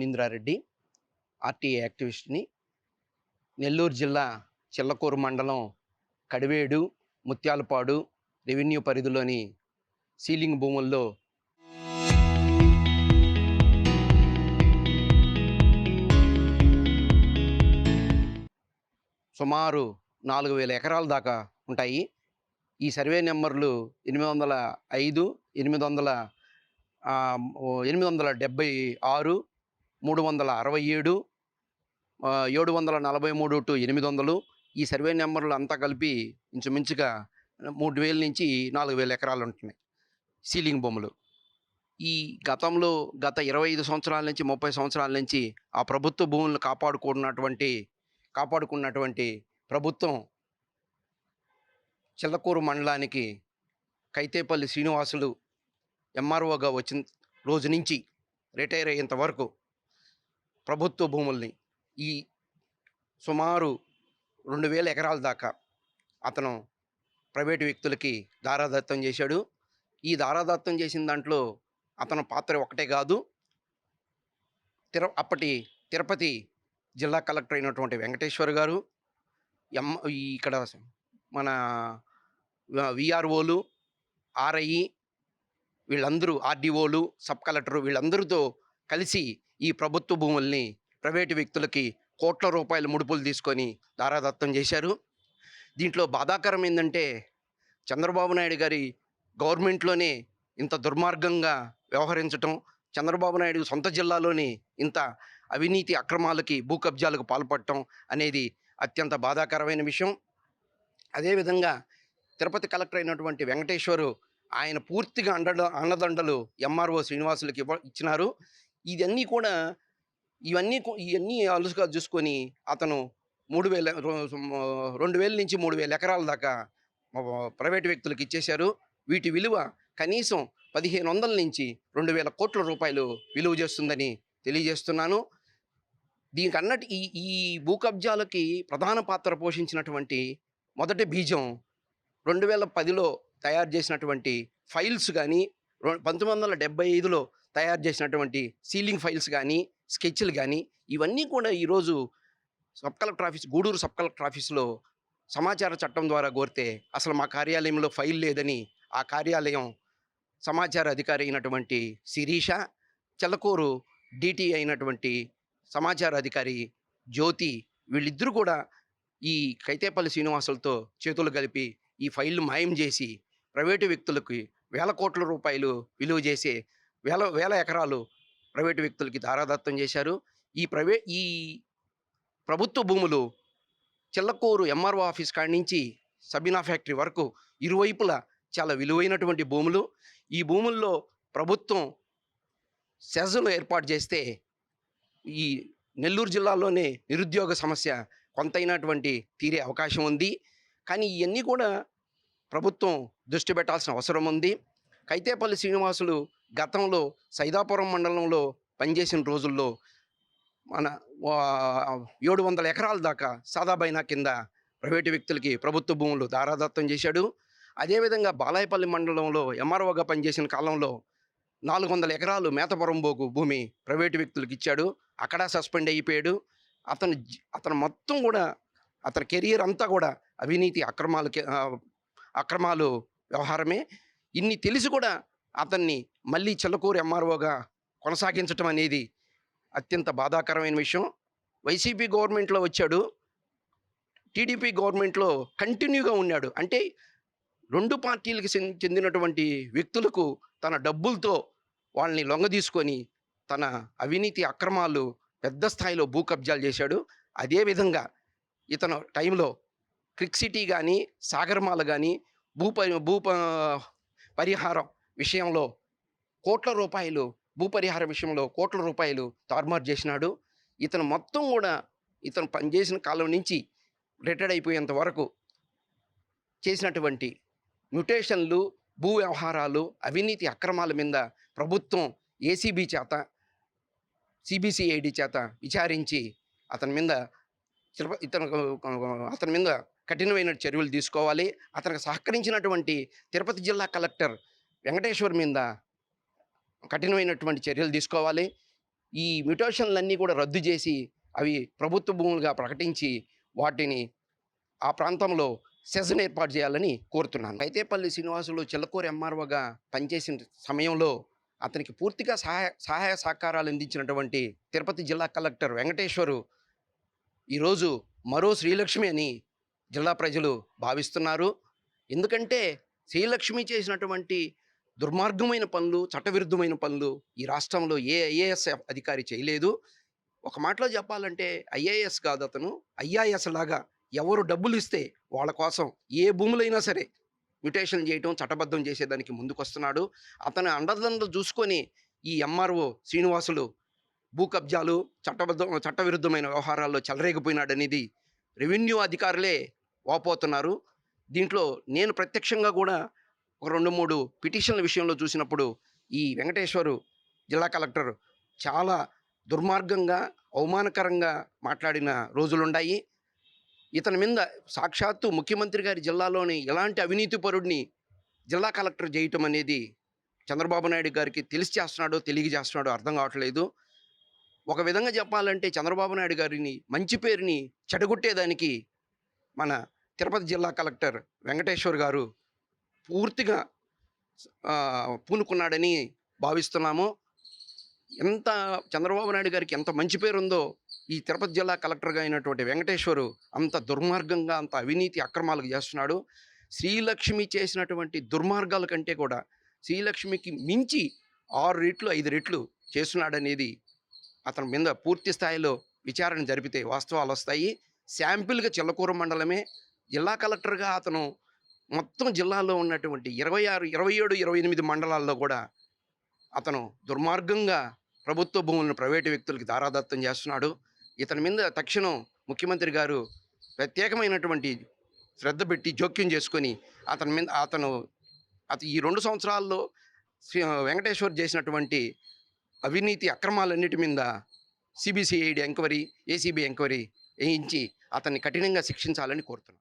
Phanindra Reddy, RTA యాక్టివిస్ట్‌ని. Nellore జిల్లా చిల్లకూరు మండలం Kadivedu, Mutyalapadu revenue పరిధిలోని సీలింగ్ భూముల్లో సుమారు 4000 ఎకరాల దాకా ఉంటాయి. ఈ సర్వే నెంబర్లు 805, 800 876, 367, 743-800 ఈ సర్వే నెంబర్లు అంతా కలిపి ఇంచుమించుగా 3000 నుంచి 4000 ఎకరాలు ఉంటున్నాయి సీలింగ్ భూములు. ఈ గత 25 సంవత్సరాల నుంచి 30 సంవత్సరాల నుంచి ఆ ప్రభుత్వ భూములను కాపాడుకున్నటువంటి ప్రభుత్వం చిల్లకూరు మండలానికి కైతేపల్లి శ్రీనివాసులు ఎంఆర్ఓగా వచ్చిన రోజు నుంచి రిటైర్ అయ్యేంత వరకు ప్రభుత్వ భూముల్ని ఈ సుమారు 2000 ఎకరాల దాకా అతను ప్రైవేటు వ్యక్తులకి దారాదత్తం చేశాడు. ఈ దారాదత్తం చేసిన దాంట్లో అతని పాత్ర ఒకటే కాదు, అప్పటి తిరుపతి జిల్లా కలెక్టర్ అయినటువంటి వెంకటేశ్వర్ గారు, ఇక్కడ మన విఆర్ఓలు, ఆర్ఐ వీళ్ళందరూ, ఆర్డీఓలు, సబ్ కలెక్టరు వీళ్ళందరితో కలిసి ఈ ప్రభుత్వ భూముల్ని ప్రైవేటు వ్యక్తులకి కోట్ల రూపాయల ముడుపులు తీసుకొని దారాదత్తం చేశారు. దీంట్లో బాధాకరం ఏంటంటే చంద్రబాబు నాయుడు గారి గవర్నమెంట్లోనే ఇంత దుర్మార్గంగా వ్యవహరించటం, చంద్రబాబు నాయుడు సొంత జిల్లాలోని ఇంత అవినీతి అక్రమాలకి, భూ కబ్జాలకు పాల్పడటం అనేది అత్యంత బాధాకరమైన విషయం. అదేవిధంగా తిరుపతి కలెక్టర్ అయినటువంటి వెంకటేశ్వరు ఆయన పూర్తిగా అండదండలు ఎంఆర్ఓ శ్రీనివాసులకి ఇచ్చినారు. ఇవన్నీ అలుసుగా చూసుకొని అతను 2000 నుంచి 3000 ఎకరాల దాకా ప్రైవేటు వ్యక్తులకు ఇచ్చేశారు. వీటి విలువ కనీసం 1500 నుంచి 2000 కోట్ల రూపాయలు విలువ చేస్తుందని తెలియజేస్తున్నాను. దీనికి అన్నట్టు ఈ భూ కబ్జాలకి ప్రధాన పాత్ర పోషించినటువంటి మొదటి బీజం 2010లో తయారు చేసినటువంటి ఫైల్స్ కానీ, 1975లో తయారు చేసినటువంటి సీలింగ్ ఫైల్స్ కానీ, స్కెచ్లు కానీ, ఇవన్నీ కూడా ఈరోజు గూడూరు సబ్ కలెక్టర్ ఆఫీస్లో సమాచార చట్టం ద్వారా కోరితే అసలు మా కార్యాలయంలో ఫైల్ లేదని ఆ కార్యాలయం సమాచార అధికారి అయినటువంటి శిరీష, చిల్లకూరు డిటి అయినటువంటి సమాచార అధికారి జ్యోతి వీళ్ళిద్దరూ కూడా ఈ కైతేపల్లి శ్రీనివాసులతో చేతులు కలిపి ఈ ఫైళ్ళు మాయం చేసి ప్రైవేటు వ్యక్తులకి 1000 కోట్ల రూపాయలు విలువ చేసే వేల ఎకరాలు ప్రైవేటు వ్యక్తులకి దారాదత్తం చేశారు. ఈ ప్రభుత్వ భూములు చిల్లకూరు ఎంఆర్ఓ ఆఫీస్ కాడి నుంచి సబీనా ఫ్యాక్టరీ వరకు ఇరువైపులా చాలా విలువైనటువంటి భూములు. ఈ భూముల్లో ప్రభుత్వం సెజ్లు ఏర్పాటు చేస్తే ఈ నెల్లూరు జిల్లాలోనే నిరుద్యోగ సమస్య కొంతైనటువంటి తీరే అవకాశం ఉంది. కానీ ఇవన్నీ కూడా ప్రభుత్వం దృష్టి పెట్టాల్సిన అవసరం ఉంది. కైతేపల్లి శ్రీనివాసులు గతంలో సైదాపురం మండలంలో పనిచేసిన రోజుల్లో మన 700 ఎకరాల దాకా సాదాబైనా కింద ప్రైవేటు వ్యక్తులకి ప్రభుత్వ భూములు దారాదత్తం చేశాడు. అదేవిధంగా బాలాయపల్లి మండలంలో ఎంఆర్ఓగా పనిచేసిన కాలంలో 400 ఎకరాలు మేతపురం బోగు భూమి ప్రైవేటు వ్యక్తులకు ఇచ్చాడు. అక్కడ సస్పెండ్ అయిపోయాడు. అతను మొత్తం కూడా అతని కెరియర్ అంతా కూడా అవినీతి అక్రమాలు వ్యవహారమే. ఇన్ని తెలిసి కూడా అతన్ని మళ్ళీ చిల్లకూరు ఎంఆర్ఓగా కొనసాగించటం అనేది అత్యంత బాధాకరమైన విషయం. వైసీపీ గవర్నమెంట్లో వచ్చాడు, టీడీపీ గవర్నమెంట్లో కంటిన్యూగా ఉన్నాడు. అంటే 2 పార్టీలకు చెందినటువంటి వ్యక్తులకు తన డబ్బులతో వాళ్ళని లొంగదీసుకొని తన అవినీతి అక్రమాలు పెద్ద స్థాయిలో భూ కబ్జాలు చేశాడు. అదేవిధంగా ఇతను టైంలో క్రిక్ సిటీ కానీ, సాగర్మాల కానీ భూ పరిహారం విషయంలో కోట్ల రూపాయలు, భూ పరిహార విషయంలో కోట్ల రూపాయలు తారుమారు చేసినాడు. ఇతను మొత్తం కూడా ఇతను పనిచేసిన కాలం నుంచి రిటైర్డ్ అయిపోయేంత వరకు చేసినటువంటి మ్యుటేషన్లు, భూ వ్యవహారాలు, అవినీతి అక్రమాల మీద ప్రభుత్వం ఏసీబీ చేత, సిబిసిఐడి చేత విచారించి అతని మీద కఠినమైన చర్యలు తీసుకోవాలి. అతనికి సహకరించినటువంటి తిరుపతి జిల్లా కలెక్టర్ వెంకటేశ్వర్ మీద కఠినమైనటువంటి చర్యలు తీసుకోవాలి. ఈ మ్యుటేషన్‌లన్నీ కూడా రద్దు చేసి, అవి ప్రభుత్వ భూములుగా ప్రకటించి, వాటిని ఆ ప్రాంతంలో సెజన్ ఏర్పాటు చేయాలని కోరుతున్నాను. అయితేపల్లి శ్రీనివాసులు చిల్లకూరు ఎంఆర్ఓగా పనిచేసిన సమయంలో అతనికి పూర్తిగా సహాయ సహకారాలు అందించినటువంటి తిరుపతి జిల్లా కలెక్టర్ వెంకటేశ్వరు ఈరోజు మరో శ్రీలక్ష్మి అని జిల్లా ప్రజలు భావిస్తున్నారు. ఎందుకంటే శ్రీలక్ష్మి చేసినటువంటి దుర్మార్గమైన పనులు, చట్టవిరుద్ధమైన పనులు ఈ రాష్ట్రంలో ఏ ఐఏఎస్ అధికారి చేయలేదు. ఒక మాటలో చెప్పాలంటే ఐఏఎస్ కాదు అతను, ఐఆర్ఎస్ లాగా ఎవరు డబ్బులు ఇస్తే వాళ్ళ కోసం ఏ భూములైనా సరే మ్యుటేషన్ చేయటం, చట్టబద్ధం చేసేదానికి ముందుకొస్తున్నాడు. అతని అండదండలు చూసుకొని ఈ ఎంఆర్ఓ శ్రీనివాసులు భూ కబ్జాలు, చట్టవిరుద్ధమైన వ్యవహారాల్లో చెలరేగిపోయినాడనేది రెవెన్యూ అధికారులే వాపోతున్నారు. దీంట్లో నేను ప్రత్యక్షంగా కూడా ఒక 2, 3 పిటిషన్ల విషయంలో చూసినప్పుడు ఈ వెంకటేశ్వరు జిల్లా కలెక్టర్ చాలా దుర్మార్గంగా, అవమానకరంగా మాట్లాడిన రోజులుండాయి. ఇతని మీద సాక్షాత్తు ముఖ్యమంత్రి గారి జిల్లాలోని ఎలాంటి అవినీతిపరుడిని జిల్లా కలెక్టర్ చేయటం అనేది చంద్రబాబు నాయుడు గారికి తెలిసి చేస్తున్నాడో తెలియజేస్తున్నాడో అర్థం కావట్లేదు. ఒక విధంగా చెప్పాలంటే చంద్రబాబు నాయుడు గారిని మంచి పేరుని చెడగొట్టేదానికి మన తిరుపతి జిల్లా కలెక్టర్ వెంకటేశ్వర్ గారు పూర్తిగా పూనుకున్నాడని భావిస్తున్నాము. ఎంత చంద్రబాబు నాయుడు గారికి ఎంత మంచి పేరు ఉందో ఈ తిరుపతి జిల్లా కలెక్టర్గా అయినటువంటి వెంకటేశ్వరు అంత దుర్మార్గంగా, అంత అవినీతి అక్రమాలకు చేస్తున్నాడు. శ్రీలక్ష్మి చేసినటువంటి దుర్మార్గాల కంటే కూడా శ్రీలక్ష్మికి మించి 6 రెట్లు 5 రెట్లు చేస్తున్నాడనేది అతని మీద పూర్తి స్థాయిలో విచారణ జరిపితే వాస్తవాలు వస్తాయి. శాంపిల్గా చిల్లకూరు మండలమే జిల్లా కలెక్టర్గా అతను మొత్తం జిల్లాలో ఉన్నటువంటి 26, 27, 28 మండలాల్లో కూడా అతను దుర్మార్గంగా ప్రభుత్వ భూములను ప్రైవేటు వ్యక్తులకి దారాదత్తం చేస్తున్నాడు. ఇతని మీద తక్షణం ముఖ్యమంత్రి గారు ప్రత్యేకమైనటువంటి శ్రద్ధ పెట్టి జోక్యం చేసుకొని అతను ఈ 2 సంవత్సరాల్లో వెంకటేశ్వర్ చేసినటువంటి అవినీతి అక్రమాలన్నిటి మీద సిబిసిఐడి ఎంక్వైరీ, ఏసీబీ ఎంక్వైరీ వేయించి అతన్ని కఠినంగా శిక్షించాలని కోరుతున్నాను.